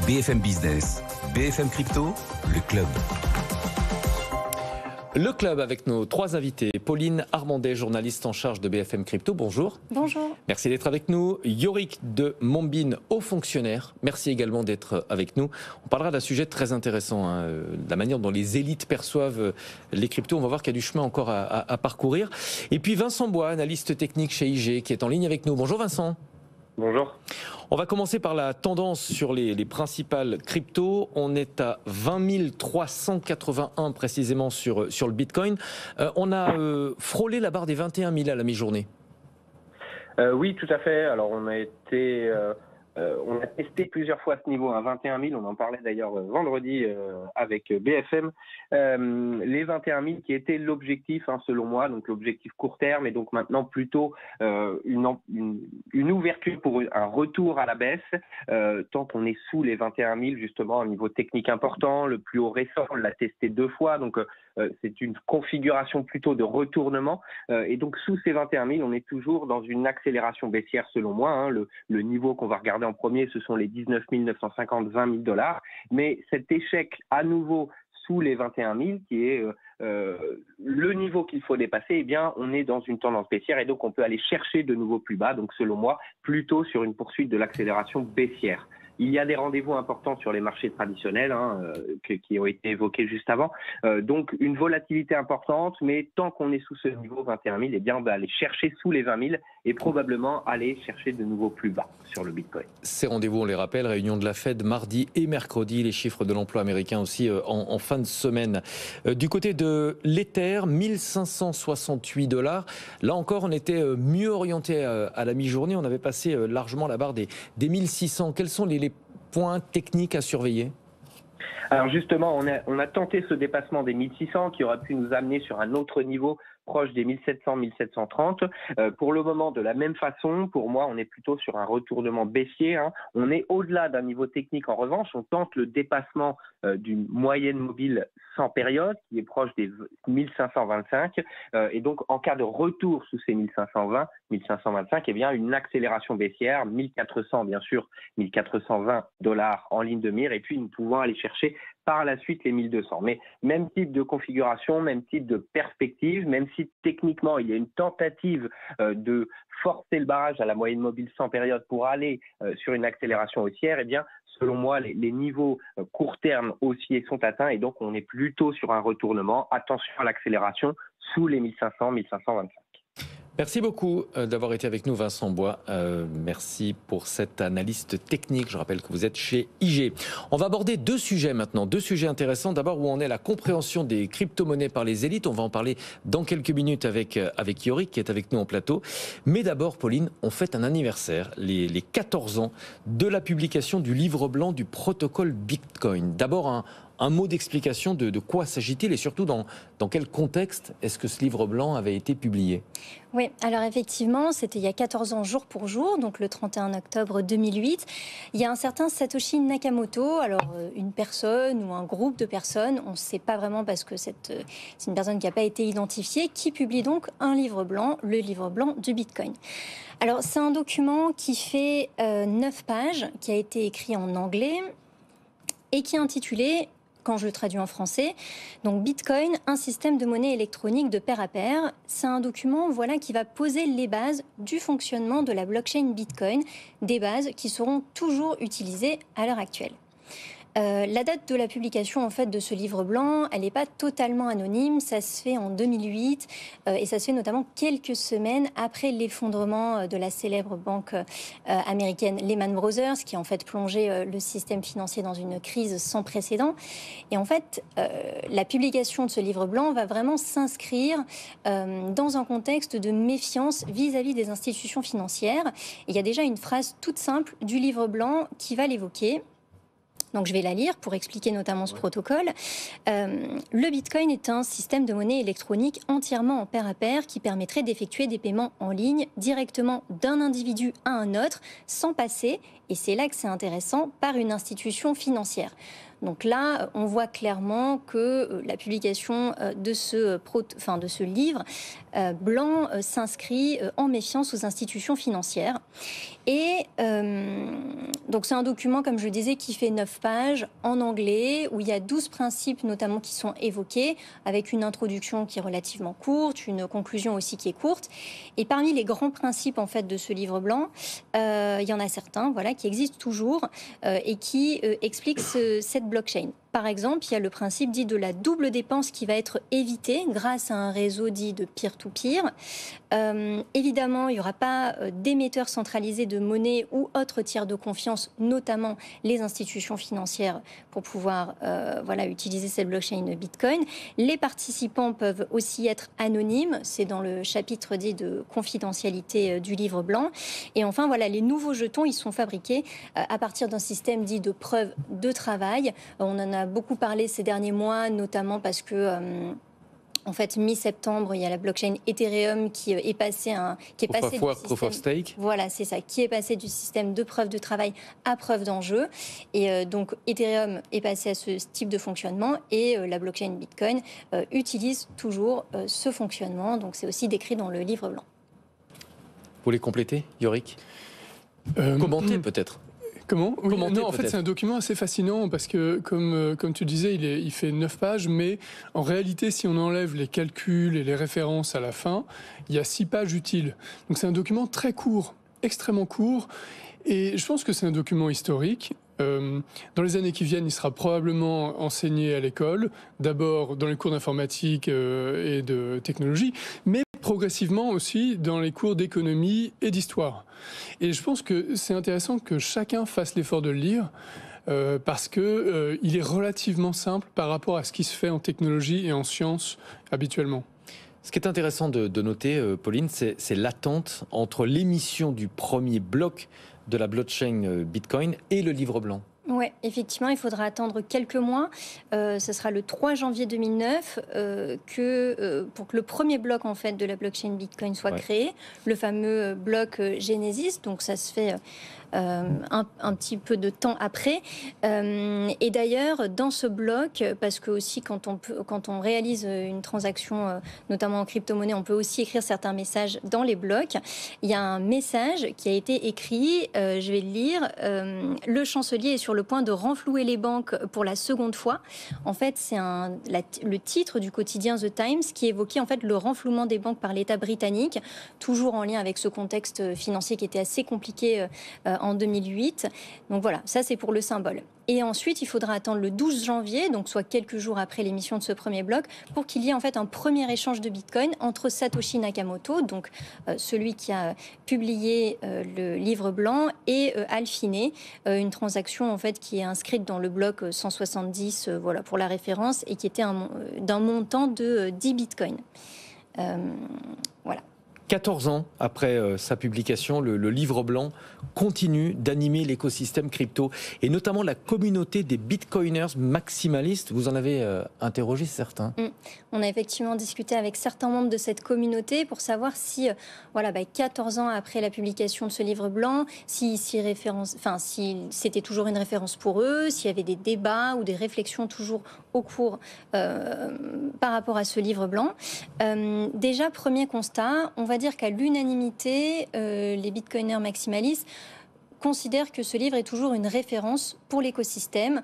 BFM Business, BFM Crypto, le club. Le club avec nos trois invités. Pauline Armandet, journaliste en charge de BFM Crypto. Bonjour. Bonjour. Merci d'être avec nous. Yorick de Mombin, haut fonctionnaire. Merci également d'être avec nous. On parlera d'un sujet très intéressant, la manière dont les élites perçoivent les cryptos. On va voir qu'il y a du chemin encore à parcourir. Et puis Vincent Bois, analyste technique chez IG, qui est en ligne avec nous. Bonjour Vincent. Bonjour. On va commencer par la tendance sur les principales cryptos. On est à 20 381 précisément sur le Bitcoin. On a frôlé la barre des 21 000 à la mi-journée. Oui, tout à fait. Alors on a testé plusieurs fois ce niveau à 21 000. On en parlait d'ailleurs vendredi avec BFM. Les 21 000 qui étaient l'objectif, selon moi, donc l'objectif court terme, et donc maintenant plutôt une ouverture pour un retour à la baisse. Tant qu'on est sous les 21 000, justement, un niveau technique important, le plus haut récent, on l'a testé 2 fois, donc c'est une configuration plutôt de retournement. Et donc sous ces 21 000, on est toujours dans une accélération baissière, selon moi. Le niveau qu'on va regarder en premier, ce sont les 19 950, 20 000 $. Mais cet échec à nouveau sous les 21 000, qui est le niveau qu'il faut dépasser, eh bien, on est dans une tendance baissière et donc on peut aller chercher de nouveaux plus bas. Donc, selon moi, plutôt sur une poursuite de l'accélération baissière. Il y a des rendez-vous importants sur les marchés traditionnels qui ont été évoqués juste avant. Donc, une volatilité importante, mais tant qu'on est sous ce niveau 21 000, eh bien, on va aller chercher sous les 20 000 et probablement aller chercher de nouveaux plus bas sur le Bitcoin. Ces rendez-vous, on les rappelle, réunion de la Fed mardi et mercredi, les chiffres de l'emploi américain aussi en fin de semaine. Du côté de l'Ether, 1568 $. Là encore, on était mieux orienté à la mi-journée. On avait passé largement la barre des 1600. Quels sont les points techniques à surveiller? Alors justement, on a tenté ce dépassement des 1600 qui aurait pu nous amener sur un autre niveau proche des 1700, 1730. Pour le moment, de la même façon, pour moi, on est plutôt sur un retournement baissier. On est au-delà d'un niveau technique. En revanche, on tente le dépassement d'une moyenne mobile sans période, qui est proche des 1525. Et donc, en cas de retour sous ces 1520, 1525, eh bien, une accélération baissière, 1400, bien sûr, 1420 $ en ligne de mire. Et puis, nous pouvons aller chercher par la suite les 1200. Mais même type de configuration, même type de perspective, même si techniquement il y a une tentative de forcer le barrage à la moyenne mobile sans période pour aller sur une accélération haussière, eh bien, selon moi, les niveaux court terme haussiers sont atteints et donc on est plutôt sur un retournement. Attention à l'accélération sous les 1500, 1525. Merci beaucoup d'avoir été avec nous, Vincent Bois. Merci pour cette analyse technique. Je rappelle que vous êtes chez IG. On va aborder 2 sujets maintenant, 2 sujets intéressants. D'abord, où en est la compréhension des crypto-monnaies par les élites. On va en parler dans quelques minutes avec Yorick, qui est avec nous en plateau. Mais d'abord, Pauline, on fête un anniversaire, les 14 ans de la publication du livre blanc du protocole Bitcoin. D'abord, un mot d'explication de quoi s'agit-il et surtout dans quel contexte est-ce que ce livre blanc avait été publié? Oui, alors effectivement, c'était il y a 14 ans jour pour jour, donc le 31 octobre 2008. Il y a un certain Satoshi Nakamoto, alors une personne ou un groupe de personnes, on ne sait pas vraiment parce que c'est une personne qui n'a pas été identifiée, qui publie donc un livre blanc, le livre blanc du Bitcoin. Alors c'est un document qui fait 9 pages, qui a été écrit en anglais et qui est intitulé, quand je le traduis en français, donc Bitcoin, un système de monnaie électronique de pair à pair. C'est un document qui va poser les bases du fonctionnement de la blockchain Bitcoin, des bases qui seront toujours utilisées à l'heure actuelle. La date de la publication de ce livre blanc, elle n'est pas totalement anonyme. Ça se fait en 2008 et ça se fait notamment quelques semaines après l'effondrement de la célèbre banque américaine Lehman Brothers, qui a plongé le système financier dans une crise sans précédent. Et la publication de ce livre blanc va vraiment s'inscrire dans un contexte de méfiance vis-à-vis des institutions financières. Et il y a déjà une phrase toute simple du livre blanc qui va l'évoquer. Donc je vais la lire pour expliquer notamment ce protocole. Le Bitcoin est un système de monnaie électronique entièrement en pair à pair qui permettrait d'effectuer des paiements en ligne directement d'un individu à un autre sans passer, et c'est là que c'est intéressant, par une institution financière. Donc là, on voit clairement que la publication de ce livre blanc s'inscrit en méfiance aux institutions financières. Et donc c'est un document, comme je le disais, qui fait 9 pages en anglais, où il y a 12 principes notamment qui sont évoqués, avec une introduction qui est relativement courte, une conclusion aussi qui est courte. Et parmi les grands principes en fait de ce livre blanc, il y en a certains qui existent toujours et qui expliquent cette blockchain. Par exemple, il y a le principe dit de la double dépense qui va être évitée grâce à un réseau dit de peer-to-peer. Évidemment, il n'y aura pas d'émetteurs centralisés de monnaie ou autres tiers de confiance, notamment les institutions financières, pour pouvoir utiliser cette blockchain Bitcoin. Les participants peuvent aussi être anonymes, c'est dans le chapitre dit de confidentialité du livre blanc. Et enfin, les nouveaux jetons, ils sont fabriqués à partir d'un système dit de preuve de travail. On en a beaucoup parlé ces derniers mois, notamment parce que mi-septembre, il y a la blockchain Ethereum qui est passée Proof of Stake. Voilà, c'est ça, qui est passé du système de preuve de travail à preuve d'enjeu. Et donc Ethereum est passé à ce type de fonctionnement et la blockchain Bitcoin utilise toujours ce fonctionnement. Donc c'est aussi décrit dans le livre blanc. Vous voulez compléter, Yorick? Commenter peut-être. Comment ? Oui, Commenter, en fait, c'est un document assez fascinant parce que, comme tu disais, il fait 9 pages, mais en réalité, si on enlève les calculs et les références à la fin, il y a 6 pages utiles. Donc c'est un document très court, extrêmement court, et je pense que c'est un document historique. Dans les années qui viennent, il sera probablement enseigné à l'école, d'abord dans les cours d'informatique et de technologie, mais progressivement aussi dans les cours d'économie et d'histoire. Et je pense que c'est intéressant que chacun fasse l'effort de le lire, parce que il est relativement simple par rapport à ce qui se fait en technologie et en sciences habituellement. Ce qui est intéressant de noter, Pauline, c'est l'attente entre l'émission du premier bloc de la blockchain Bitcoin et le livre blanc. Oui, effectivement, il faudra attendre quelques mois. Ce sera le 3 janvier 2009 pour que le premier bloc en fait, de la blockchain Bitcoin soit créé, le fameux bloc Genesis. Donc ça se fait un petit peu de temps après. Et d'ailleurs, dans ce bloc, parce que aussi quand on réalise une transaction, notamment en crypto-monnaie, on peut aussi écrire certains messages dans les blocs. Il y a un message qui a été écrit, je vais le lire. Le chancelier est sur le point de renflouer les banques pour la seconde fois. En fait, c'est le titre du quotidien The Times qui évoquait en fait le renflouement des banques par l'État britannique, toujours en lien avec ce contexte financier qui était assez compliqué en 2008. Donc voilà, ça c'est pour le symbole. Et ensuite, il faudra attendre le 12 janvier, donc soit quelques jours après l'émission de ce premier bloc, pour qu'il y ait en fait un premier échange de Bitcoin entre Satoshi Nakamoto, donc celui qui a publié le livre blanc, et Hal Finney, une transaction en fait qui est inscrite dans le bloc 170, pour la référence, et qui était d'un montant de 10 Bitcoins. Voilà. 14 ans après sa publication, le livre blanc continue d'animer l'écosystème crypto et notamment la communauté des bitcoiners maximalistes. Vous en avez interrogé certains. On a effectivement discuté avec certains membres de cette communauté pour savoir si, 14 ans après la publication de ce livre blanc, si c'était toujours une référence pour eux, s'il y avait des débats ou des réflexions toujours au cours par rapport à ce livre blanc. Déjà, premier constat, on va dire qu'à l'unanimité, les bitcoiners maximalistes considèrent que ce livre est toujours une référence pour l'écosystème,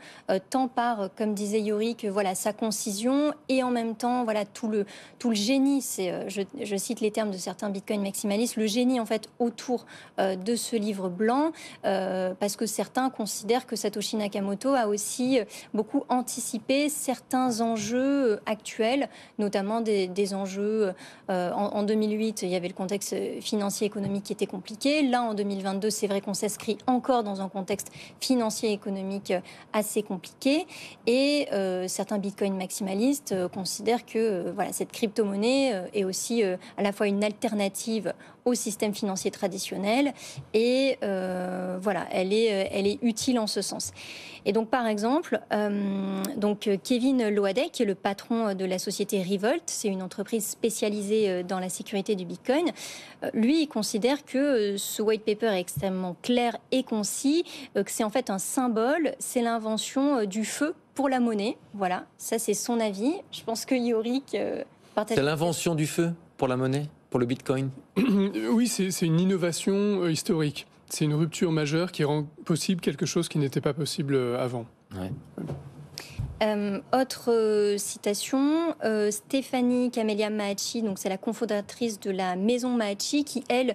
tant par, comme disait Yorick, sa concision et en même temps tout le génie, je cite les termes de certains bitcoin maximalistes, le génie en fait autour de ce livre blanc, parce que certains considèrent que Satoshi Nakamoto a aussi beaucoup anticipé certains enjeux actuels, notamment des enjeux en 2008, il y avait le contexte financier économique qui était compliqué. Là, en 2022, c'est vrai qu'on s'inscrit encore dans un contexte financier et économique assez compliqué. Et certains bitcoins maximalistes considèrent que cette crypto-monnaie est aussi à la fois une alternative au système financier traditionnel et elle est utile en ce sens. Et donc, par exemple, Kevin Loadek, qui est le patron de la société Revolt, c'est une entreprise spécialisée dans la sécurité du Bitcoin, lui, il considère que ce white paper est extrêmement clair et concis, que c'est en fait un symbole, c'est l'invention du feu pour la monnaie. Voilà, ça c'est son avis. Je pense que Yorick partage. C'est l'invention du feu pour la monnaie, pour le Bitcoin? Oui, c'est une innovation historique. C'est une rupture majeure qui rend possible quelque chose qui n'était pas possible avant. Ouais. Autre citation, Stéphanie Camélia Mahachi, donc c'est la cofondatrice de la maison Mahachi, qui elle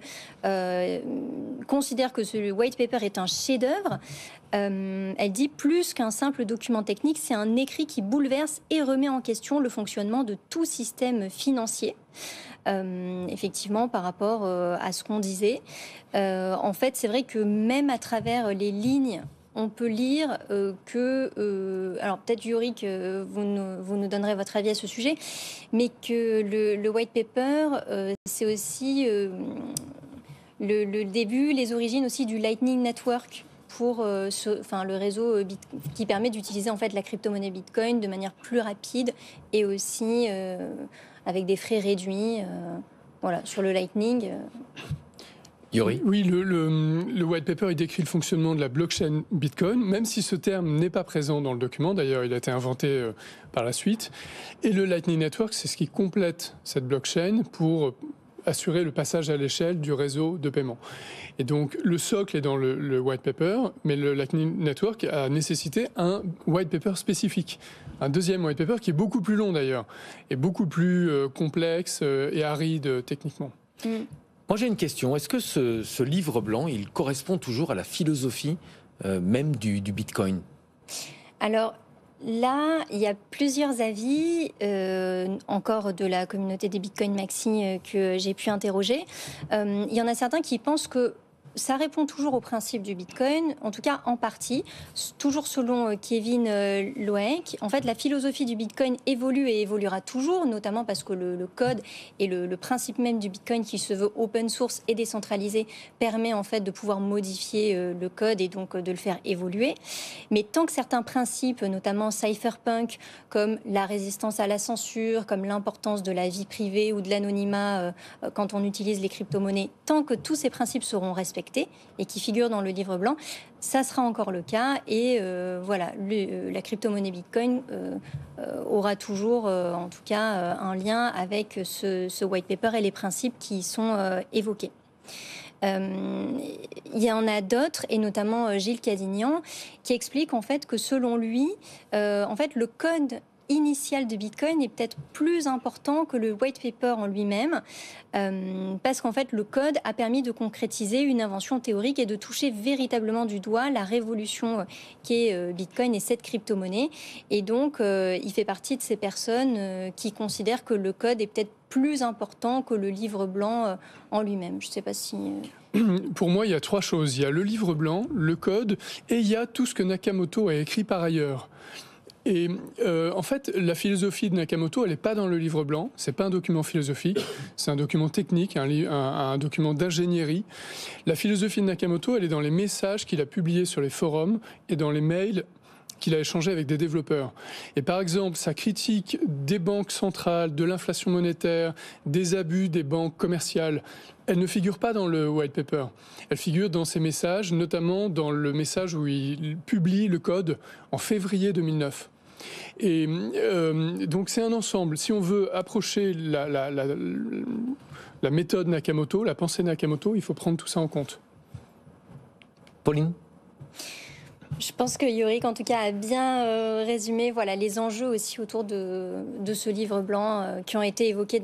considère que ce white paper est un chef-d'œuvre. Elle dit plus qu'un simple document technique, c'est un écrit qui bouleverse et remet en question le fonctionnement de tout système financier. Effectivement, par rapport à ce qu'on disait, en fait, c'est vrai que même à travers les lignes, on peut lire que, alors peut-être Yorick, vous nous donnerez votre avis à ce sujet, mais que le white paper, c'est aussi le début, les origines aussi du Lightning Network pour le réseau qui permet d'utiliser en fait la crypto-monnaie Bitcoin de manière plus rapide et aussi avec des frais réduits. Voilà, sur le Lightning. Yori. Oui, le white paper il décrit le fonctionnement de la blockchain Bitcoin, même si ce terme n'est pas présent dans le document. D'ailleurs, il a été inventé par la suite. Et le Lightning Network, c'est ce qui complète cette blockchain pour assurer le passage à l'échelle du réseau de paiement. Et donc, le socle est dans le white paper, mais le Lightning Network a nécessité un white paper spécifique. Un deuxième white paper qui est beaucoup plus long d'ailleurs, et beaucoup plus complexe et aride techniquement. Moi, j'ai une question. Est-ce que ce livre blanc, il correspond toujours à la philosophie même du Bitcoin? Alors, là, il y a plusieurs avis, encore de la communauté des Bitcoin Maxi que j'ai pu interroger. Il y en a certains qui pensent que ça répond toujours au principe du Bitcoin, en tout cas en partie. Toujours selon Kevin Loeck, en fait, la philosophie du Bitcoin évolue et évoluera toujours, notamment parce que le code et le principe même du Bitcoin, qui se veut open source et décentralisé, permet en fait de pouvoir modifier le code et donc de le faire évoluer. Mais tant que certains principes, notamment cypherpunk, comme la résistance à la censure, comme l'importance de la vie privée ou de l'anonymat quand on utilise les crypto-monnaies, tant que tous ces principes seront respectés et qui figurent dans le livre blanc, ça sera encore le cas. Et voilà, la crypto-monnaie Bitcoin aura toujours, en tout cas, un lien avec ce white paper et les principes qui y sont évoqués. Il y en a d'autres, et notamment Gilles Cadignan, qui explique en fait que selon lui, en fait, le code initial de Bitcoin est peut-être plus important que le white paper en lui-même, parce qu'en fait le code a permis de concrétiser une invention théorique et de toucher véritablement du doigt la révolution qu'est Bitcoin et cette crypto-monnaie. Et donc il fait partie de ces personnes qui considèrent que le code est peut-être plus important que le livre blanc en lui-même. Je ne sais pas si... Pour moi, il y a trois choses. Il y a le livre blanc, le code, et il y a tout ce que Nakamoto a écrit par ailleurs. Et en fait, la philosophie de Nakamoto, elle n'est pas dans le livre blanc. C'est pas un document philosophique, c'est un document technique, un document d'ingénierie. La philosophie de Nakamoto, elle est dans les messages qu'il a publiés sur les forums et dans les mails qu'il a échangés avec des développeurs. Et par exemple, sa critique des banques centrales, de l'inflation monétaire, des abus des banques commerciales, elle ne figure pas dans le white paper. Elle figure dans ses messages, notamment dans le message où il publie le code en février 2009. Et donc c'est un ensemble. Si on veut approcher la méthode Nakamoto, la pensée Nakamoto, il faut prendre tout ça en compte. Pauline ? Je pense que Yorick, en tout cas, a bien résumé les enjeux aussi autour de ce livre blanc qui ont été évoqués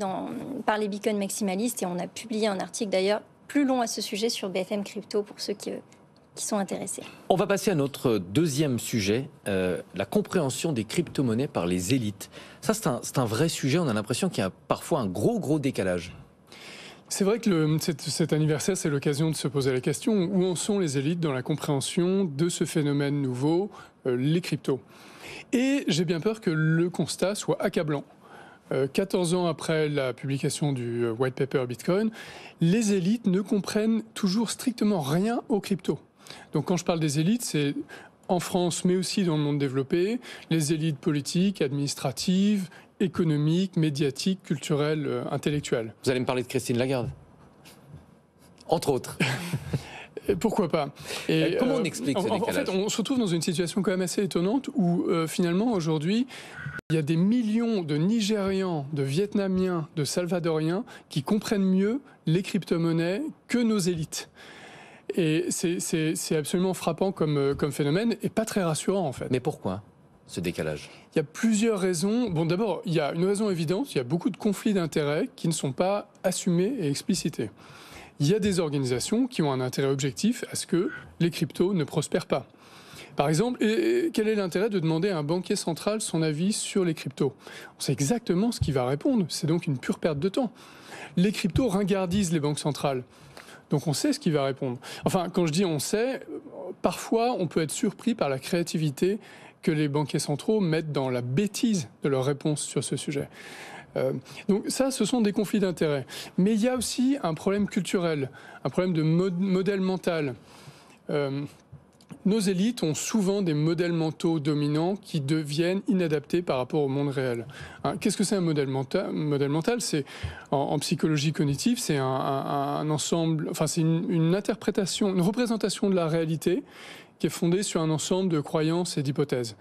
par les Bitcoin maximalistes. Et on a publié un article d'ailleurs plus long à ce sujet sur BFM Crypto pour ceux qui sont intéressés. On va passer à notre deuxième sujet, la compréhension des crypto-monnaies par les élites. Ça, c'est un vrai sujet. On a l'impression qu'il y a parfois un gros décalage. C'est vrai que cet anniversaire, c'est l'occasion de se poser la question, où en sont les élites dans la compréhension de ce phénomène nouveau, les cryptos. Et j'ai bien peur que le constat soit accablant. 14 ans après la publication du white paper Bitcoin, les élites ne comprennent toujours strictement rien aux cryptos. Donc quand je parle des élites, c'est en France, mais aussi dans le monde développé, les élites politiques, administratives, économiques, médiatiques, culturelles, intellectuelles. Vous allez me parler de Christine Lagarde, entre autres. Pourquoi pas? Et comment on explique ce décalage? En fait, on se retrouve dans une situation quand même assez étonnante où finalement aujourd'hui, il y a des millions de Nigérians, de Vietnamiens, de Salvadoriens qui comprennent mieux les crypto-monnaies que nos élites. Et c'est absolument frappant comme phénomène et pas très rassurant en fait. Mais pourquoi ce décalage? Il y a plusieurs raisons. Bon, d'abord, il y a une raison évidente, il y a beaucoup de conflits d'intérêts qui ne sont pas assumés et explicités. Il y a des organisations qui ont un intérêt objectif à ce que les cryptos ne prospèrent pas. Par exemple, quel est l'intérêt de demander à un banquier central son avis sur les cryptos? On sait exactement ce qu'il va répondre, c'est donc une pure perte de temps. Les cryptos ringardisent les banques centrales, donc on sait ce qu'il va répondre. Enfin, quand je dis on sait, parfois on peut être surpris par la créativité que les banquiers centraux mettent dans la bêtise de leurs réponses sur ce sujet. Donc ça, ce sont des conflits d'intérêts. Mais il y a aussi un problème culturel, un problème de modèle mental. Nos élites ont souvent des modèles mentaux dominants qui deviennent inadaptés par rapport au monde réel. Qu'est-ce que c'est un modèle mental, c'est en psychologie cognitive, c'est un ensemble, enfin c'est une interprétation, une représentation de la réalité qui est fondée sur un ensemble de croyances et d'hypothèses.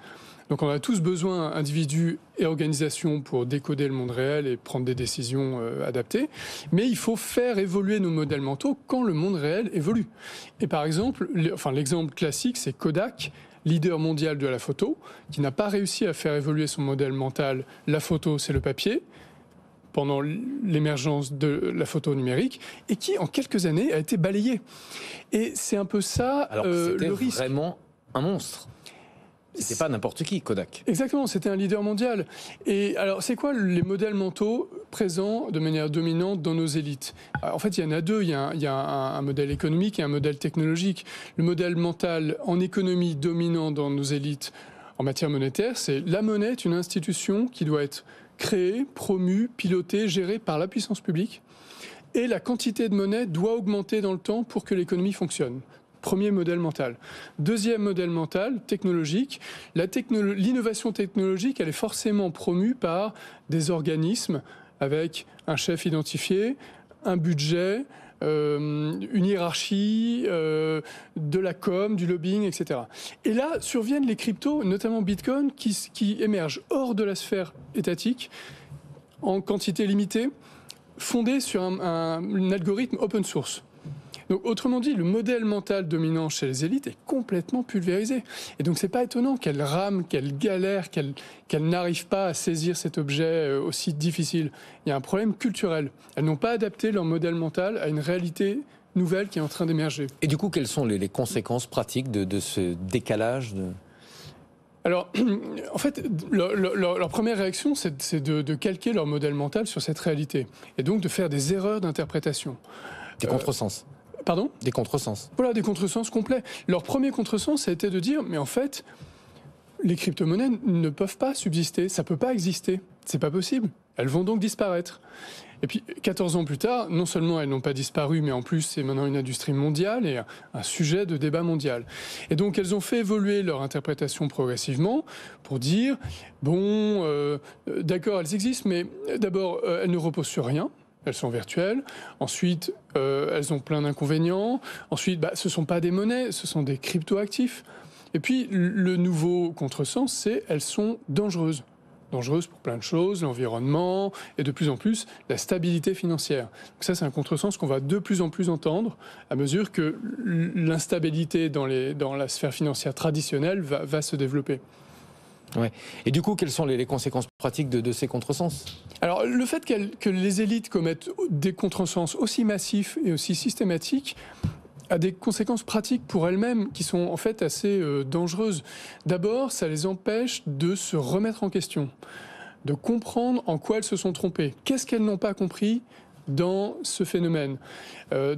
Donc on a tous besoin, individus et organisations, pour décoder le monde réel et prendre des décisions adaptées. Mais il faut faire évoluer nos modèles mentaux quand le monde réel évolue. Et par exemple, l'exemple classique, c'est Kodak, leader mondial de la photo, qui n'a pas réussi à faire évoluer son modèle mental. La photo, c'est le papier, pendant l'émergence de la photo numérique, et qui, en quelques années, a été balayé. Et c'est un peu ça le risque. C'était vraiment un monstre. C'était pas n'importe qui, Kodak. Exactement, c'était un leader mondial. Et alors, c'est quoi les modèles mentaux présents de manière dominante dans nos élites? En fait, il y en a deux. Il y a un modèle économique et un modèle technologique. Le modèle mental en économie dominant dans nos élites en matière monétaire, c'est la monnaie est une institution qui doit être créée, promue, pilotée, gérée par la puissance publique. Et la quantité de monnaie doit augmenter dans le temps pour que l'économie fonctionne. Premier modèle mental. Deuxième modèle mental, technologique. L'innovation technologique, elle est forcément promue par des organismes avec un chef identifié, un budget, une hiérarchie, de la com, du lobbying, etc. Et là, surviennent les cryptos, notamment Bitcoin, qui émergent hors de la sphère étatique, en quantité limitée, fondés sur un algorithme open source. Donc, autrement dit, le modèle mental dominant chez les élites est complètement pulvérisé. Et donc, c'est pas étonnant qu'elles rament, qu'elles galèrent, qu'elles n'arrivent pas à saisir cet objet aussi difficile. Il y a un problème culturel. Elles n'ont pas adapté leur modèle mental à une réalité nouvelle qui est en train d'émerger. Et du coup, quelles sont les conséquences pratiques de ce décalage Alors, en fait, leur première réaction, c'est de calquer leur modèle mental sur cette réalité. Et donc, de faire des erreurs d'interprétation. Des contresens. Pardon ? Des contresens. Voilà, des contresens complets. Leur premier contresens, ça a été de dire, mais en fait, les crypto-monnaies ne peuvent pas subsister, ça ne peut pas exister, c'est pas possible. Elles vont donc disparaître. Et puis, 14 ans plus tard, non seulement elles n'ont pas disparu, mais en plus, c'est maintenant une industrie mondiale et un sujet de débat mondial. Et donc, elles ont fait évoluer leur interprétation progressivement pour dire, bon, d'accord, elles existent, mais d'abord, elles ne reposent sur rien. Elles sont virtuelles. Ensuite, elles ont plein d'inconvénients. Ensuite, ce ne sont pas des monnaies, ce sont des cryptoactifs. Et puis, le nouveau contresens, c'est elles sont dangereuses. Dangereuses pour plein de choses, l'environnement et de plus en plus la stabilité financière. Donc ça, c'est un contresens qu'on va de plus en plus entendre à mesure que l'instabilité dans la sphère financière traditionnelle va se développer. Ouais. Et du coup, quelles sont les conséquences pratiques de ces contresens ? Alors, le fait que les élites commettent des contresens aussi massifs et aussi systématiques a des conséquences pratiques pour elles-mêmes qui sont en fait assez dangereuses. D'abord, ça les empêche de se remettre en question, de comprendre en quoi elles se sont trompées. Qu'est-ce qu'elles n'ont pas compris dans ce phénomène.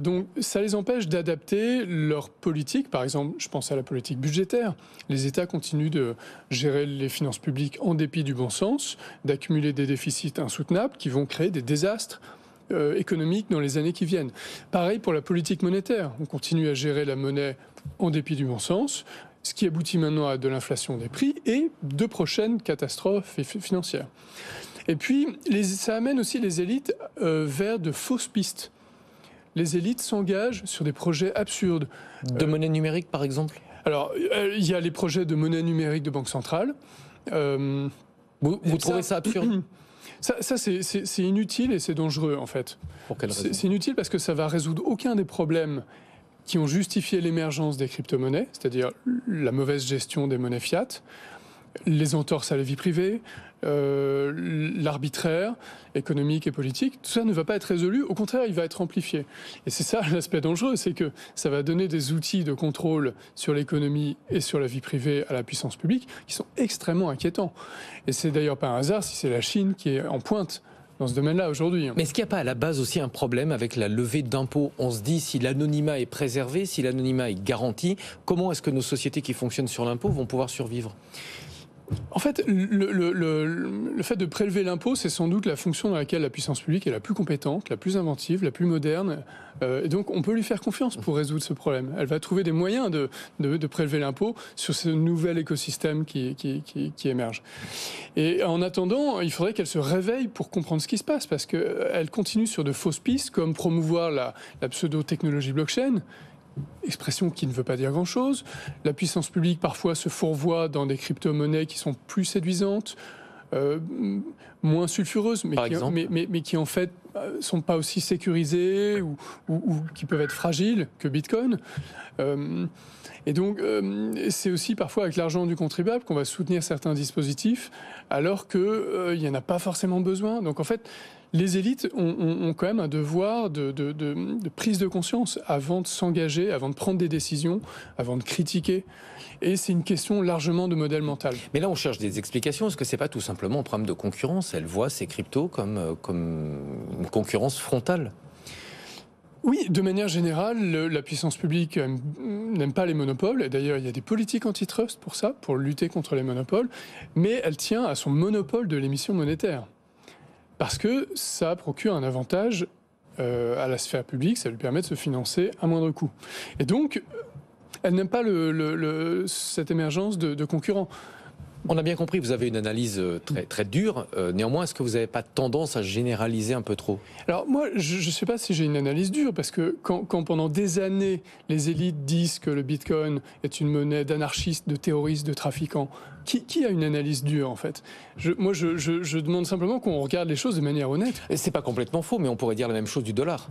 Donc ça les empêche d'adapter leur politique. Par exemple, je pense à la politique budgétaire. Les États continuent de gérer les finances publiques en dépit du bon sens, d'accumuler des déficits insoutenables qui vont créer des désastres économiques dans les années qui viennent. Pareil pour la politique monétaire. On continue à gérer la monnaie en dépit du bon sens, ce qui aboutit maintenant à de l'inflation des prix et de prochaines catastrophes financières. Et puis, ça amène aussi les élites vers de fausses pistes. les élites s'engagent sur des projets absurdes. De monnaie numérique, par exemple ? Alors, il y a les projets de monnaie numérique de banque centrale. Vous trouvez ça absurde ? Ça c'est inutile et c'est dangereux, en fait. Pour quelle raison ? C'est inutile parce que ça va résoudre aucun des problèmes qui ont justifié l'émergence des crypto-monnaies, c'est-à-dire la mauvaise gestion des monnaies fiat, les entorses à la vie privée, l'arbitraire économique et politique. Tout ça ne va pas être résolu, au contraire, il va être amplifié. Et c'est ça l'aspect dangereux, c'est que ça va donner des outils de contrôle sur l'économie et sur la vie privée à la puissance publique qui sont extrêmement inquiétants. Et c'est d'ailleurs pas un hasard si c'est la Chine qui est en pointe dans ce domaine-là aujourd'hui. Mais est-ce qu'il n'y a pas à la base aussi un problème avec la levée d'impôts ? On se dit, si l'anonymat est préservé, si l'anonymat est garanti, comment est-ce que nos sociétés qui fonctionnent sur l'impôt vont pouvoir survivre ? En fait, le fait de prélever l'impôt, c'est sans doute la fonction dans laquelle la puissance publique est la plus compétente, la plus inventive, la plus moderne. Et donc, on peut lui faire confiance pour résoudre ce problème. Elle va trouver des moyens de prélever l'impôt sur ce nouvel écosystème qui émerge. Et en attendant, il faudrait qu'elle se réveille pour comprendre ce qui se passe, parce qu'elle continue sur de fausses pistes, comme promouvoir la pseudo-technologie blockchain, expression qui ne veut pas dire grand-chose. La puissance publique parfois se fourvoie dans des crypto-monnaies qui sont plus séduisantes, moins sulfureuses, mais qui en fait sont pas aussi sécurisées ou qui peuvent être fragiles que Bitcoin. Et donc, c'est aussi parfois avec l'argent du contribuable qu'on va soutenir certains dispositifs, alors qu'il n'y en a pas forcément besoin. Donc en fait, les élites ont quand même un devoir de prise de conscience avant de s'engager, avant de prendre des décisions, avant de critiquer. Et c'est une question largement de modèle mental. Mais là, on cherche des explications. Est-ce que c'est pas tout simplement un problème de concurrence ? Elle voit ces cryptos comme une concurrence frontale. Oui, de manière générale, la puissance publique n'aime pas les monopoles. Et d'ailleurs, il y a des politiques antitrust pour ça, pour lutter contre les monopoles. Mais elle tient à son monopole de l'émission monétaire. Parce que ça procure un avantage à la sphère publique, ça lui permet de se financer à moindre coût. Et donc, elle n'aime pas cette émergence de concurrents. On a bien compris, vous avez une analyse très, très dure. Néanmoins, est-ce que vous n'avez pas tendance à généraliser un peu trop ? Alors moi, je ne sais pas si j'ai une analyse dure, parce que quand pendant des années, les élites disent que le Bitcoin est une monnaie d'anarchistes, de terroristes, de trafiquants, qui a une analyse dure, en fait ? Je demande simplement qu'on regarde les choses de manière honnête. Et c'est pas complètement faux, mais on pourrait dire la même chose du dollar.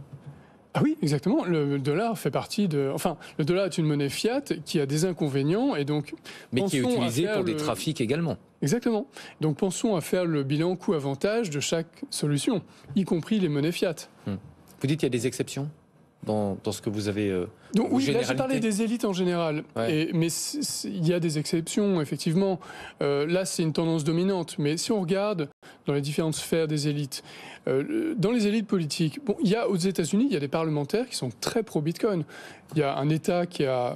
Ah oui, exactement. Le dollar fait partie de... Enfin, le dollar est une monnaie fiat qui a des inconvénients et donc... Mais qui est utilisée pour des trafics également. Exactement. Donc pensons à faire le bilan coût-avantage de chaque solution, y compris les monnaies fiat. Vous dites qu'il y a des exceptions dans ce que vous avez... Donc oui, là j'ai parlé des élites en général, ouais. Mais il y a des exceptions, effectivement. Là c'est une tendance dominante, mais si on regarde dans les différentes sphères des élites, dans les élites politiques, il y a aux États-Unis, il y a des parlementaires qui sont très pro-Bitcoin. Il y a un État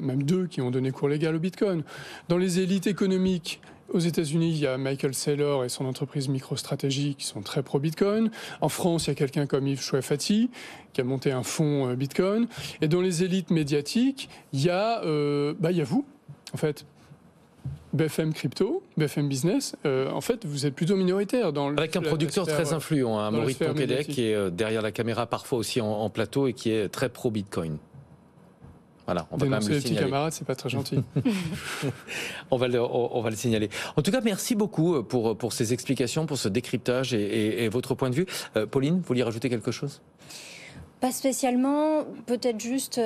même 2 qui ont donné cours légal au Bitcoin. Dans les élites économiques, aux États-Unis, il y a Michael Saylor et son entreprise MicroStrategy qui sont très pro-Bitcoin. En France, il y a quelqu'un comme Yves Chouefati qui a monté un fonds Bitcoin. Et dans les élites médiatiques, il y a vous, en fait. BFM Crypto, BFM Business, en fait, vous êtes plutôt minoritaire dans avec un producteur très influent, Maurice Tonquédec, qui est derrière la caméra, parfois aussi en plateau, et qui est très pro-Bitcoin. Voilà, on va quand même le les petits signaler. camarades, c'est pas très gentil. on va le signaler. En tout cas, merci beaucoup pour ces explications, pour ce décryptage et votre point de vue. Pauline, vous vouliez rajouter quelque chose ? Pas spécialement, peut-être juste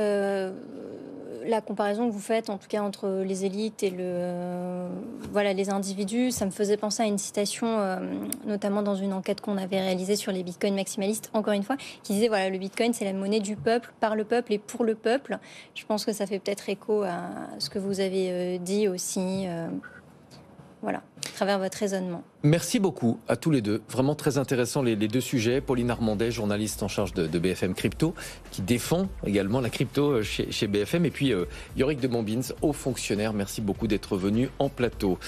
la comparaison que vous faites, en tout cas entre les élites et les individus. Ça me faisait penser à une citation, notamment dans une enquête qu'on avait réalisée sur les bitcoins maximalistes, encore une fois, qui disait le bitcoin c'est la monnaie du peuple, par le peuple et pour le peuple. Je pense que ça fait peut-être écho à ce que vous avez dit aussi, à travers votre raisonnement. Merci beaucoup à tous les deux. Vraiment très intéressant les deux sujets. Pauline Armandet, journaliste en charge de BFM Crypto, qui défend également la crypto chez BFM. Et puis Yorick de Bombins, haut fonctionnaire. Merci beaucoup d'être venu en plateau.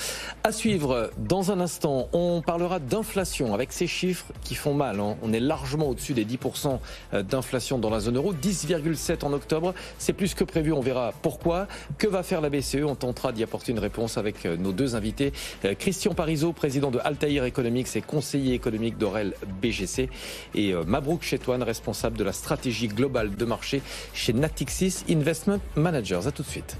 À suivre, dans un instant, on parlera d'inflation avec ces chiffres qui font mal. On est largement au-dessus des 10% d'inflation dans la zone euro. 10,7 en octobre. C'est plus que prévu. On verra pourquoi. Que va faire la BCE ? On tentera d'y apporter une réponse avec nos deux invités. Christian Christian Parizeau, président de Altair Economics et conseiller économique d'Aurel BGC. Et Mabrouk Chetouane, responsable de la stratégie globale de marché chez Natixis Investment Managers. À tout de suite.